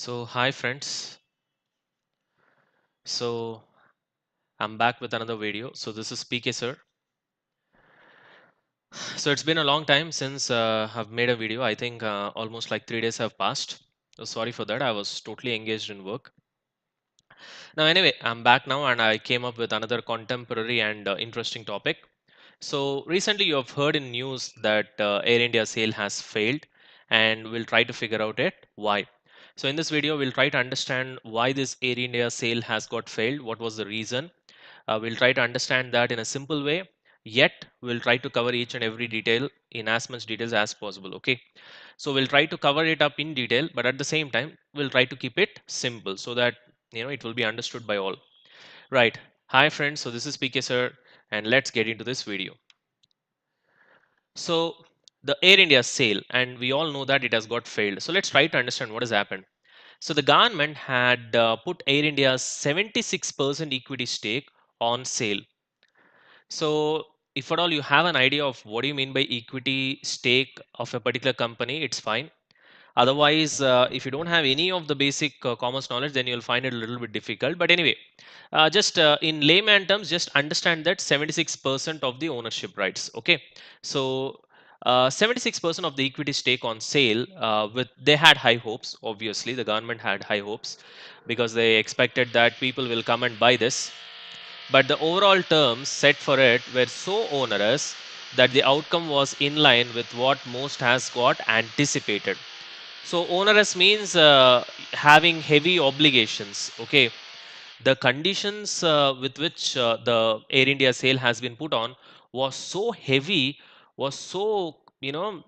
Hi friends. So, I'm back with another video. This is PK sir. So, it's been a long time since I've made a video. I think almost like 3 days have passed. So, sorry for that. I was totally engaged in work. Now, anyway, I'm back now and I came up with another contemporary and interesting topic. So, recently you have heard in news that Air India sale has failed, and we'll try to figure out it why. So, in this video, we'll try to understand why this Air India sale has got failed, what was the reason. We'll try to understand that in a simple way, yet we'll try to cover each and every detail in as much details as possible. Okay. So we'll try to cover it up in detail, but at the same time, we'll try to keep it simple so that it will be understood by all. Right. Hi friends. So this is PK sir, and let's get into this video. So the Air India sale, and we all know that it has got failed. So let's try to understand what has happened. So the government had put Air India's 76% equity stake on sale. So, if at all you have an idea of what do you mean by equity stake of a particular company, it's fine. Otherwise, if you don't have any of the basic commerce knowledge, then you'll find it a little bit difficult. But anyway, just in layman terms, just understand that 76% of the ownership rights. Okay, so 76% of the equity stake on sale. With they had high hopes. Obviously, the government had high hopes because they expected that people will come and buy this, but the overall terms set for it were so onerous that the outcome was in line with what most has got anticipated. So onerous means having heavy obligations. Okay, the conditions with which the Air India sale has been put on was so heavy, was so you know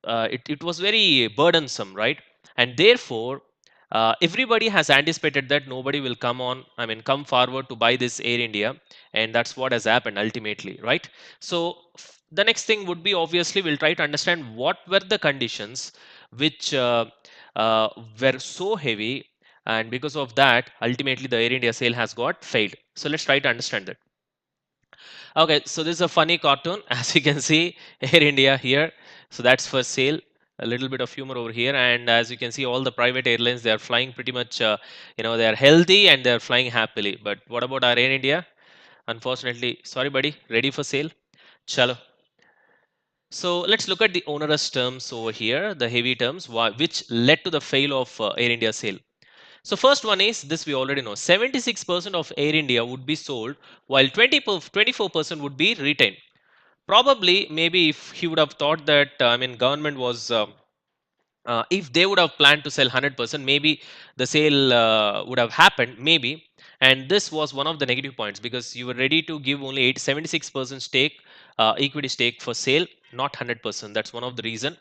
it was very burdensome, right? And therefore everybody has anticipated that nobody will come forward to buy this Air India, and that's what has happened ultimately, right? So the next thing would be, obviously we'll try to understand what were the conditions which uh, were so heavy, and because of that ultimately the Air India sale has got failed. So let's try to understand that. Okay, so this is a funny cartoon. As you can see, Air India here, so that's for sale. A little bit of humor over here, and as you can see, all the private airlines, they are flying pretty much they are healthy and they are flying happily. But what about our Air India? Unfortunately, sorry buddy, ready for sale. Chalo. So let's look at the onerous terms over here, the heavy terms which led to the fail of Air India sale. So first one is this, we already know 76% of Air India would be sold, while 24% would be retained. Probably, maybe if he would have thought that government was if they would have planned to sell 100%, maybe the sale would have happened, maybe. And this was one of the negative points, because you were ready to give only 76% stake, equity stake for sale, not 100%. That's one of the reason.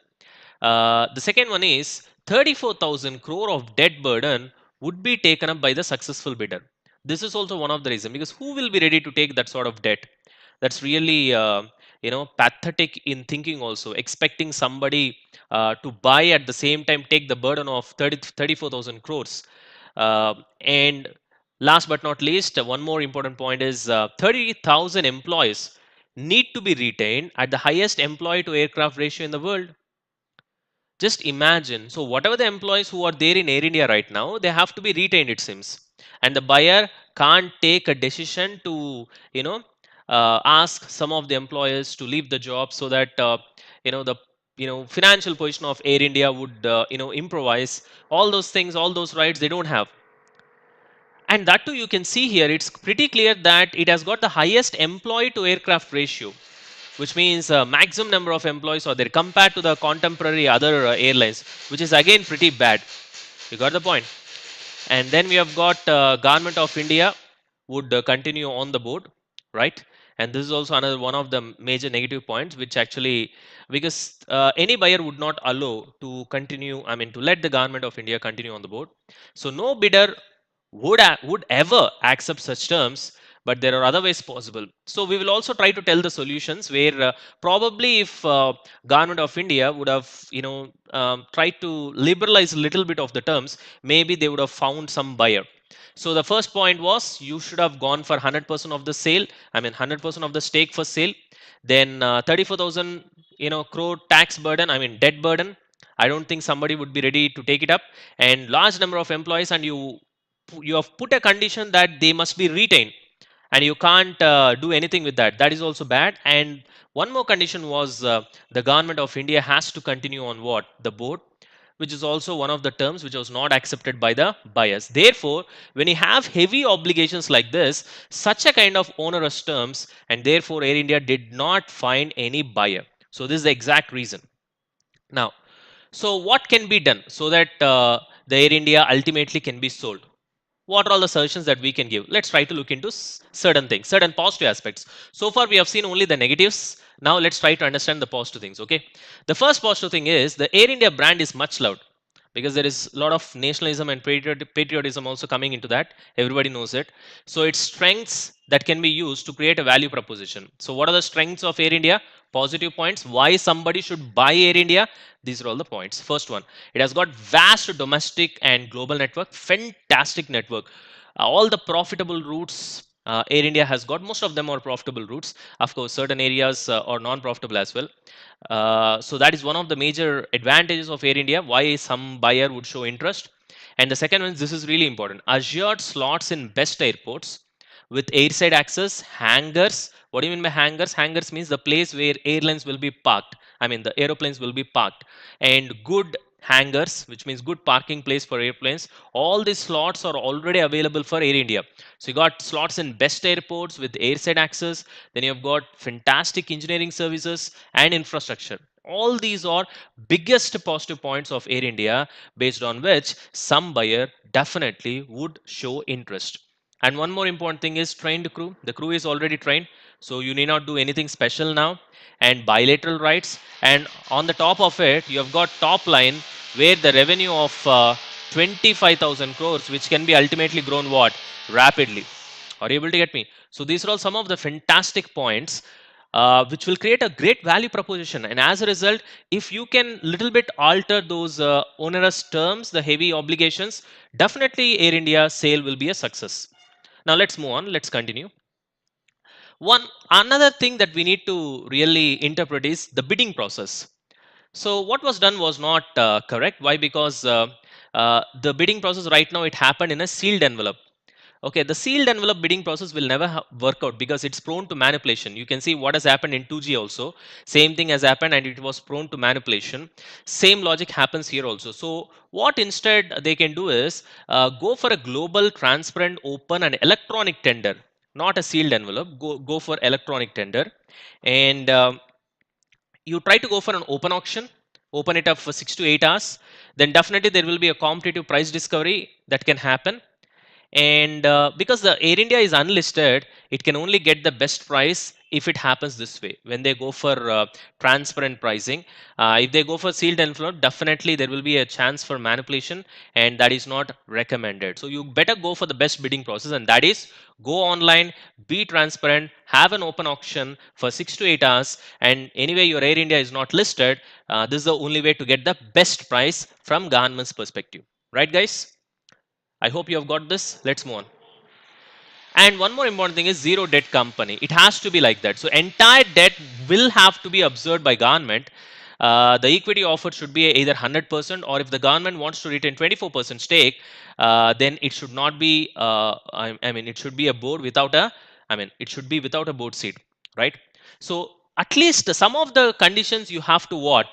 The second one is 34,000 crore of debt burden would be taken up by the successful bidder. This is also one of the reasons, because who will be ready to take that sort of debt? That's really pathetic in thinking. Also, expecting somebody to buy at the same time take the burden of 34,000 crores. And last but not least, one more important point is 30,000 employees need to be retained at the highest employee to aircraft ratio in the world. Just imagine. So, whatever the employees who are there in Air India right now, they have to be retained, it seems. And the buyer can't take a decision to, ask some of the employers to leave the job so that, the financial position of Air India would, improvise. All those things, all those rights, they don't have. And that too, you can see here, it's pretty clear that it has got the highest employee to aircraft ratio, which means maximum number of employees are there compared to the contemporary other airlines, which is again pretty bad. You got the point. And then we have got government of India would continue on the board, right? And this is also another one of the major negative points, which actually, because any buyer would not allow to continue, to let the government of India continue on the board. So no bidder would ever accept such terms, but there are other ways possible. So we will also try to tell the solutions where probably if government of India would have tried to liberalize a little bit of the terms, maybe they would have found some buyer. So the first point was, you should have gone for 100% of the sale, 100% of the stake for sale. Then 34,000 crore tax burden, debt burden. I don't think somebody would be ready to take it up. And large number of employees, and you have put a condition that they must be retained, and you can't do anything with that. That is also bad. And one more condition was the government of India has to continue on what the board, which is also one of the terms which was not accepted by the buyers. Therefore, when you have heavy obligations like this, such a kind of onerous terms, and therefore Air India did not find any buyer. So this is the exact reason. Now, so what can be done so that the Air India ultimately can be sold? What are all the suggestions that we can give? Let's try to look into certain things, certain positive aspects. So far, we have seen only the negatives. Now, let's try to understand the positive things. Okay. The first positive thing is the Air India brand is much loved because there is a lot of nationalism and patriotism also coming into that. Everybody knows it. So, its strengths that can be used to create a value proposition. So, what are the strengths of Air India? Positive points. Why somebody should buy Air India? These are all the points. First one, it has got vast domestic and global network, fantastic network. All the profitable routes Air India has got, most of them are profitable routes. Of course, certain areas are non-profitable as well. So that is one of the major advantages of Air India, why some buyer would show interest. And the second one, this is really important, assured slots in best airports with airside access, hangars. What do you mean by hangars? Hangars means the place where airlines will be parked. I mean, the aeroplanes will be parked. And good hangars, which means good parking place for airplanes. All these slots are already available for Air India. So you got slots in best airports with airside access. Then you've got fantastic engineering services and infrastructure. All these are biggest positive points of Air India, based on which some buyer definitely would show interest. And one more important thing is trained crew. The crew is already trained, so you need not do anything special now. And bilateral rights. And on the top of it, you have got top line where the revenue of 25,000 crores, which can be ultimately grown what? Rapidly. Are you able to get me? So these are all some of the fantastic points which will create a great value proposition. And as a result, if you can little bit alter those onerous terms, the heavy obligations, definitely Air India sale will be a success. Now let's move on. Let's continue. One another thing that we need to really interpret is the bidding process. So what was done was not correct. Why? Because the bidding process right now, it happened in a sealed envelope. Okay, the sealed envelope bidding process will never work out because it's prone to manipulation. You can see what has happened in 2G also. Same thing has happened and it was prone to manipulation. Same logic happens here also. So what instead they can do is go for a global, transparent, open and electronic tender, not a sealed envelope. Go for electronic tender. And you try to go for an open auction, open it up for 6 to 8 hours. Then definitely there will be a competitive price discovery that can happen. And because the Air India is unlisted, it can only get the best price if it happens this way. When they go for transparent pricing, if they go for sealed envelope, definitely there will be a chance for manipulation, and that is not recommended. So you better go for the best bidding process, and that is go online, be transparent, have an open auction for 6 to 8 hours. And anyway, your Air India is not listed. This is the only way to get the best price from government's perspective, right, guys? I hope you have got this. Let's move on. And one more important thing is zero debt company. It has to be like that. So entire debt will have to be absorbed by government. The equity offered should be either 100%, or if the government wants to retain 24% stake, then it should not be. I mean, it should be a board without a. I mean, it should be without a board seat, right? So at least some of the conditions you have to what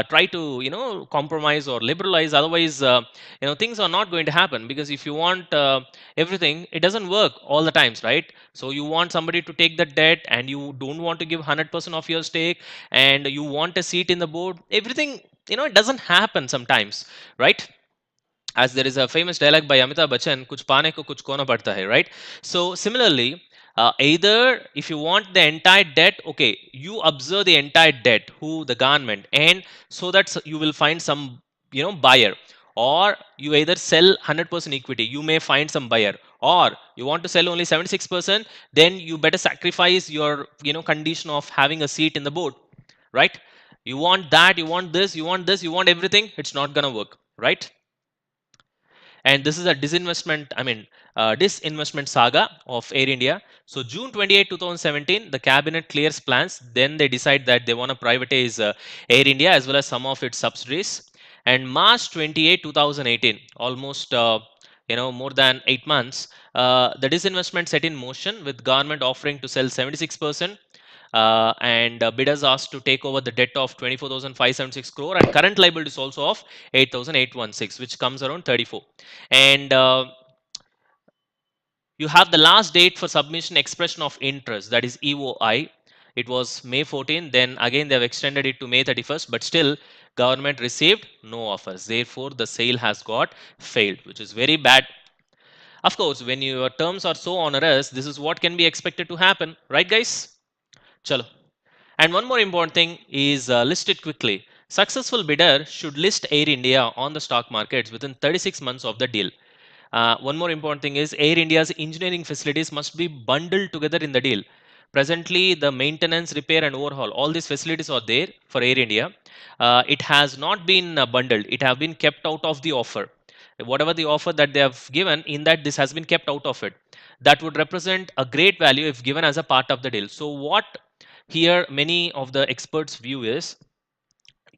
try to compromise or liberalize. Otherwise, things are not going to happen, because if you want everything, it doesn't work all the times, right? So you want somebody to take the debt, and you don't want to give 100% of your stake, and you want a seat in the board. Everything, it doesn't happen sometimes, right? As there is a famous dialogue by Amitabh Bachchan, kuch paane ko kuch kona padta hai, right? So similarly, either if you want the entire debt, okay, you observe the entire debt, who the government, and so that you will find some buyer. Or you either sell 100% equity, you may find some buyer. Or you want to sell only 76%, then you better sacrifice your condition of having a seat in the board, right? You want that, you want this, you want this, you want everything, it's not gonna work, right? And this is a disinvestment saga of Air India. So June 28, 2017, the cabinet clears plans. Then they decide that they want to privatize Air India as well as some of its subsidiaries. And March 28, 2018, almost more than 8 months, the disinvestment set in motion with government offering to sell 76%, and bidders asked to take over the debt of 24,576 crore, and current liabilities also of 8,816, which comes around 34. And you have the last date for submission expression of interest, that is EOI. It was May 14. Then again they have extended it to May 31st, but still government received no offers. Therefore, the sale has got failed, which is very bad. Of course, when your terms are so onerous, this is what can be expected to happen, right, guys? Chalo. And one more important thing is list it quickly. Successful bidder should list Air India on the stock markets within 36 months of the deal. One more important thing is Air India's engineering facilities must be bundled together in the deal. Presently, the maintenance, repair, and overhaul, all these facilities are there for Air India. It has not been bundled, it have been kept out of the offer. Whatever the offer that they have given, in that this has been kept out of it. That would represent a great value if given as a part of the deal. So, what here many of the experts view is,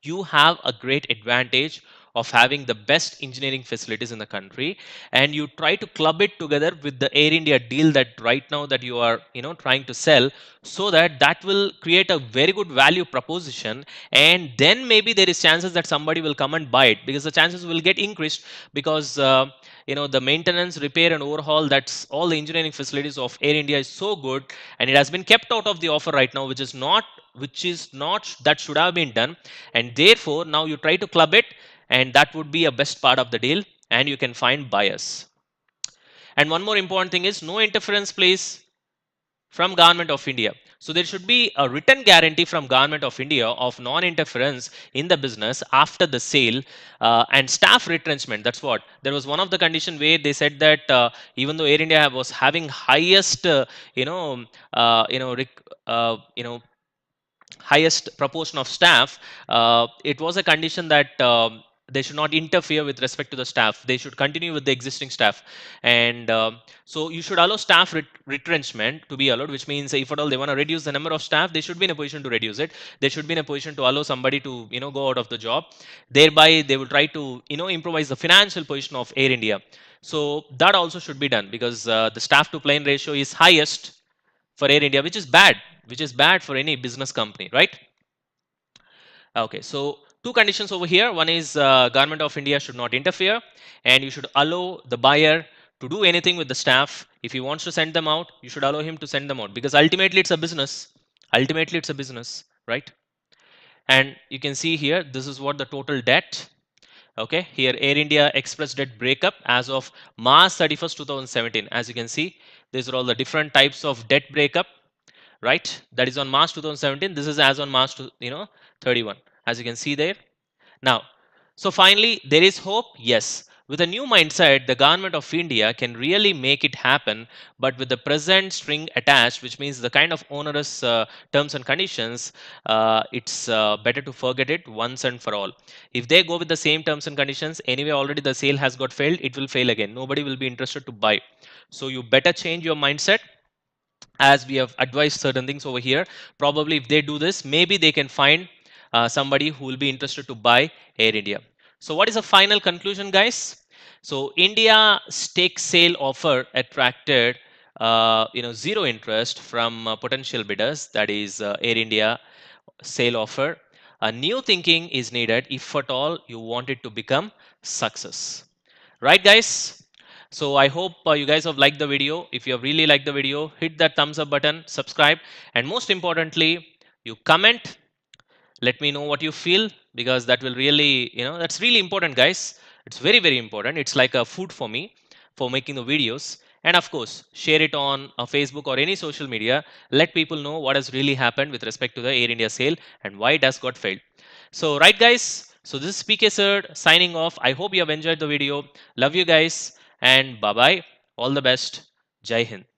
you have a great advantage of having the best engineering facilities in the country, and you try to club it together with the Air India deal that right now that you are trying to sell, so that that will create a very good value proposition, and then maybe there is chances that somebody will come and buy it, because the chances will get increased, because the maintenance, repair, and overhaul, that's all the engineering facilities of Air India is so good, and it has been kept out of the offer right now, which is not that should have been done, and therefore now you try to club it, and that would be a best part of the deal, and you can find buyers. And one more important thing is, no interference please from government of India. So there should be a written guarantee from government of India of non-interference in the business after the sale, and staff retrenchment. That's what there was one of the condition where they said that even though Air India was having highest highest proportion of staff, it was a condition that they should not interfere with respect to the staff. They should continue with the existing staff, and so you should allow staff retrenchment to be allowed, which means if at all they want to reduce the number of staff, they should be in a position to reduce it. They should be in a position to allow somebody to go out of the job. Thereby, they will try to improvise the financial position of Air India. So that also should be done, because the staff to plane ratio is highest for Air India, which is bad for any business company, right? Okay, so two conditions over here. One is government of India should not interfere, and you should allow the buyer to do anything with the staff. If he wants to send them out, you should allow him to send them out, because ultimately it's a business. Ultimately, it's a business, right? And you can see here, this is what the total debt. Okay, here Air India Express debt breakup as of March 31st, 2017. As you can see, these are all the different types of debt breakup, right? That is on March 2017. This is as on March 31, as you can see there. Now, so finally, there is hope. Yes, with a new mindset, the government of India can really make it happen. But with the present string attached, which means the kind of onerous terms and conditions, it's better to forget it once and for all. If they go with the same terms and conditions, anyway, already the sale has got failed. It will fail again. Nobody will be interested to buy. So you better change your mindset, as we have advised certain things over here. Probably if they do this, maybe they can find somebody who will be interested to buy Air India. So what is the final conclusion, guys? So India stake sale offer attracted zero interest from potential bidders, that is Air India sale offer. A new thinking is needed if at all you want it to become success, right, guys? So I hope you guys have liked the video. If you have really liked the video, hit that thumbs up button, subscribe, and most importantly, you comment. Let me know what you feel, because that will really, that's really important, guys. It's very, very important. It's like a food for me for making the videos. And of course, share it on Facebook or any social media. Let people know what has really happened with respect to the Air India sale and why it has got failed. So, right, guys. So this is PK Sir signing off. I hope you have enjoyed the video. Love you guys, and bye bye. All the best. Jai Hind.